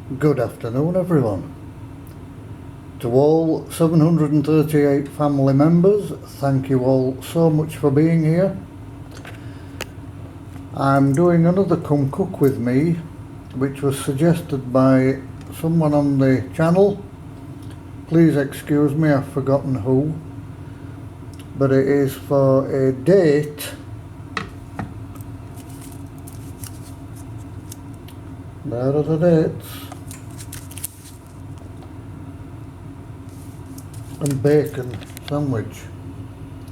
Good afternoon, everyone. To all 738 family members, thank you all so much for being here. I'm doing another Come Cook With Me, which was suggested by someone on the channel. Please excuse me, I've forgotten who. But it is for a date. There are the dates. And bacon sandwich.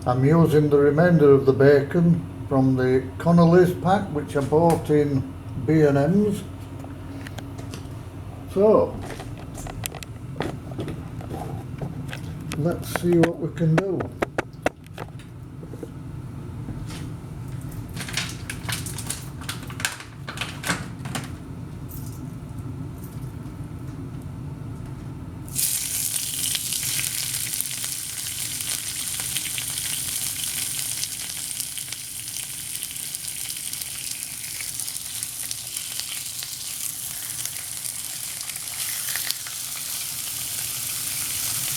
I'm using the remainder of the bacon from the Connolly's pack, which I bought in B&M's. So, let's see what we can do.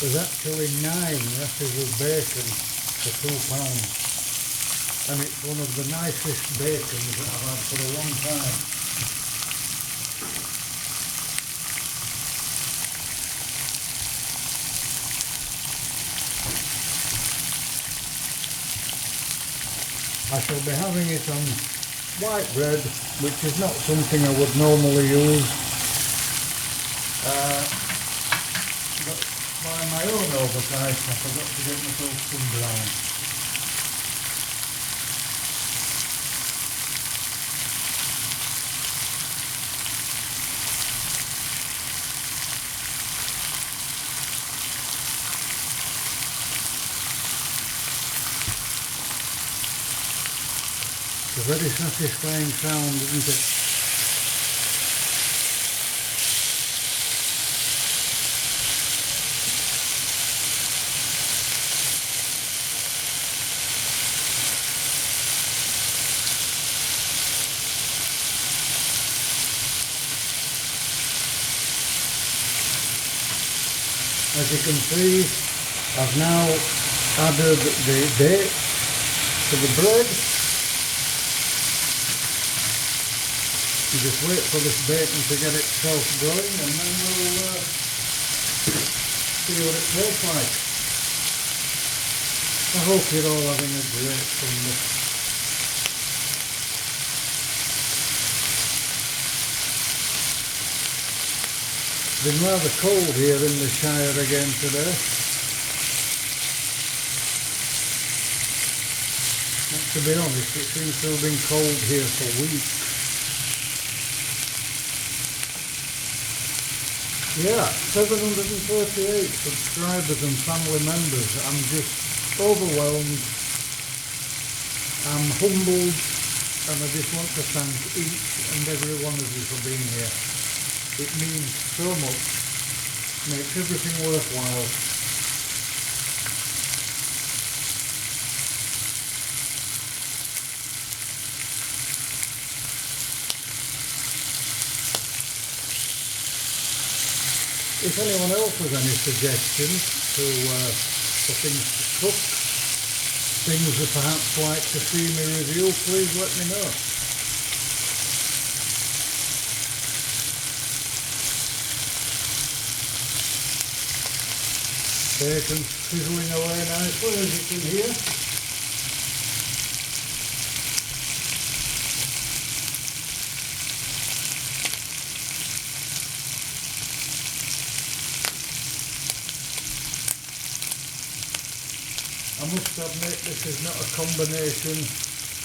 There's actually 9 rashers of bacon for £2, and it's one of the nicest bacons that I've had for a long time. I shall be having it on white bread, which is not something I would normally use. But by my own oversight, I forgot to get myself some brown. It's a very satisfying sound, isn't it? As you can see, I've now added the dates to the bread. You just wait for this bacon to get itself going, and then we'll see what it tastes like. I hope you're all having a great Sunday. It's been rather cold here in the Shire again today. But to be honest, it seems to have been cold here for weeks. Yeah, 738 subscribers and family members. I'm just overwhelmed. I'm humbled, and I just want to thank each and every one of you for being here. It means so much, makes everything worthwhile. If anyone else has any suggestions for things to cook, things you perhaps like to see me review, please let me know. Bacon sizzling away nicely, as you can hear. I must admit, this is not a combination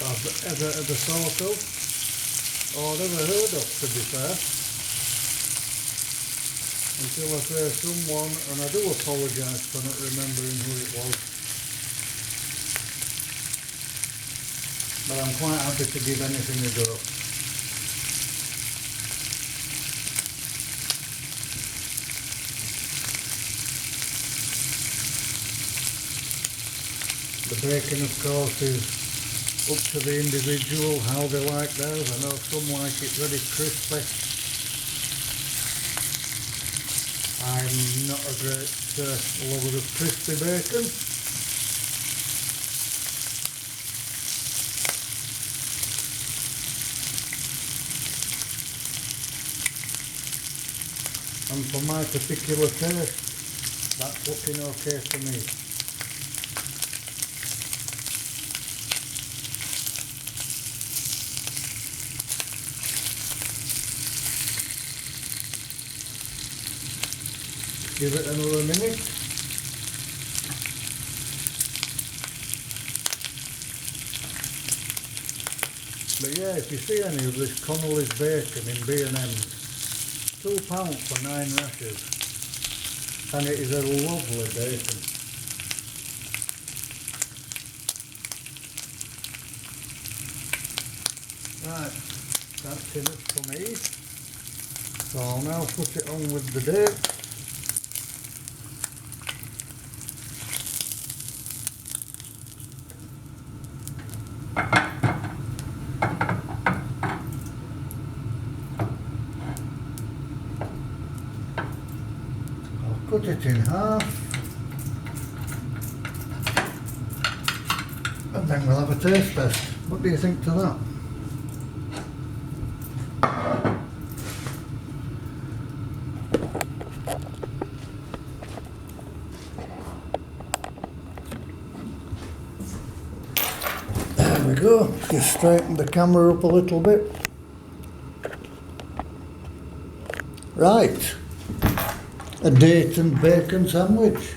I've ever thought of, or ever heard of, to be fair. Until I say someone, and I do apologise for not remembering who it was. But I'm quite happy to give anything a go. The bacon, of course, is up to the individual how they like theirs. I know some like it very crispy. I'm not a great lover of crispy bacon. And for my particular taste, that's looking okay for me. Give it another minute. But yeah, if you see any of this Connolly's bacon in B&M's, £2 for 9 rashers, and it is a lovely bacon. Right, that's enough for me. So I'll now put it on with the dates. Cut it in half, and then we'll have a taste test. What do you think to that? There we go, just straighten the camera up a little bit. Right. A date and bacon sandwich.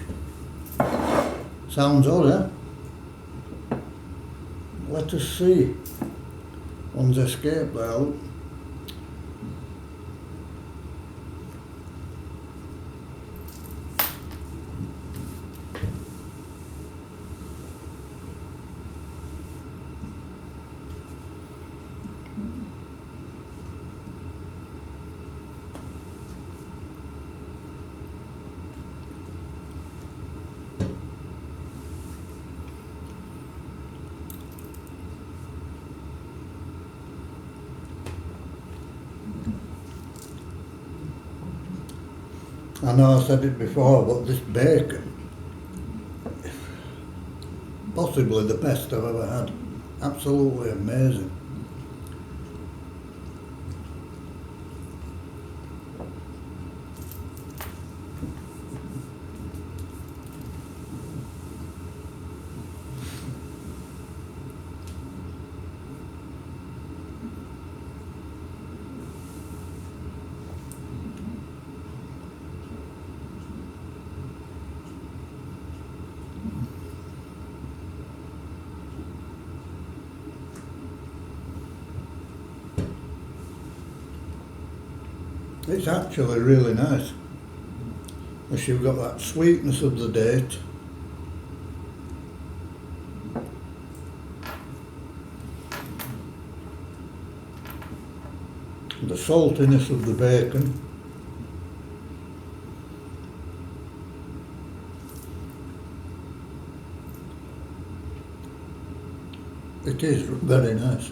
Sounds odd, eh? Let us see. One's escaped there, look. I know I said it before, but this bacon, possibly the best I've ever had. Absolutely amazing. It's actually really nice. As you've got that sweetness of the date, the saltiness of the bacon, it is very nice.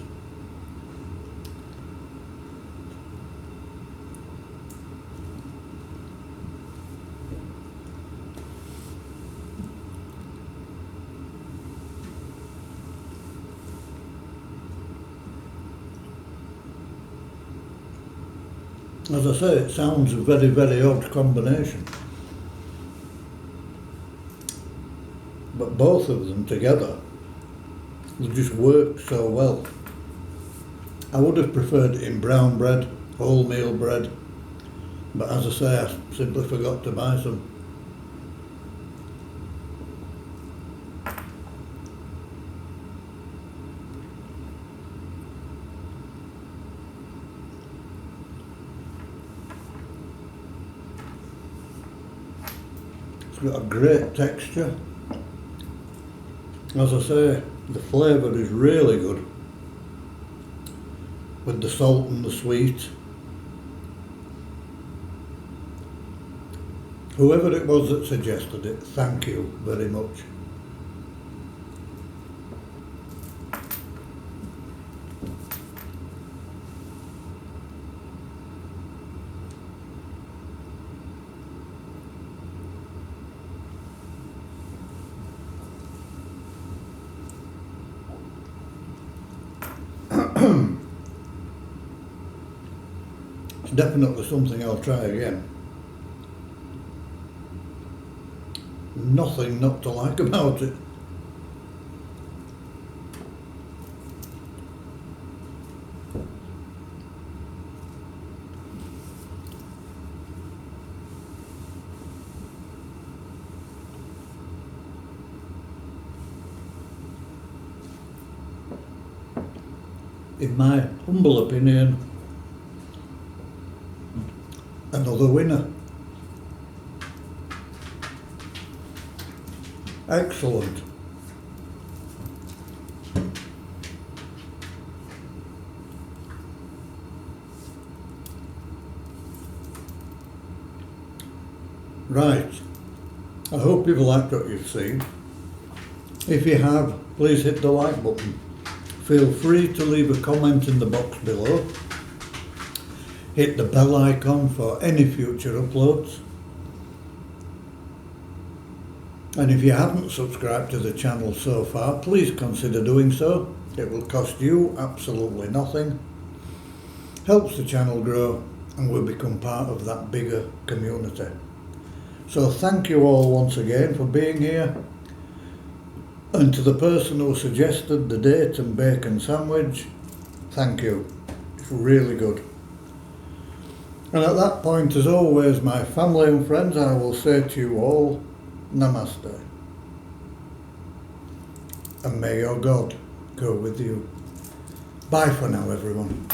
As I say, it sounds a very, very odd combination. But both of them together, they just work so well. I would have preferred it in brown bread, wholemeal bread, but as I say, I simply forgot to buy some. It's got a great texture. As I say, the flavour is really good with the salt and the sweet. Whoever it was that suggested it, thank you very much. It's definitely something I'll try again. Nothing not to like about it. In my humble opinion, another winner. Excellent. Right. I hope you've liked what you've seen. If you have, please hit the like button. Feel free to leave a comment in the box below. Hit the bell icon for any future uploads. And if you haven't subscribed to the channel so far, please consider doing so. It will cost you absolutely nothing. Helps the channel grow and will become part of that bigger community. So thank you all once again for being here. And to the person who suggested the date and bacon sandwich, thank you. It's really good. And at that point, as always, my family and friends, I will say to you all, Namaste. And may your God go with you. Bye for now, everyone.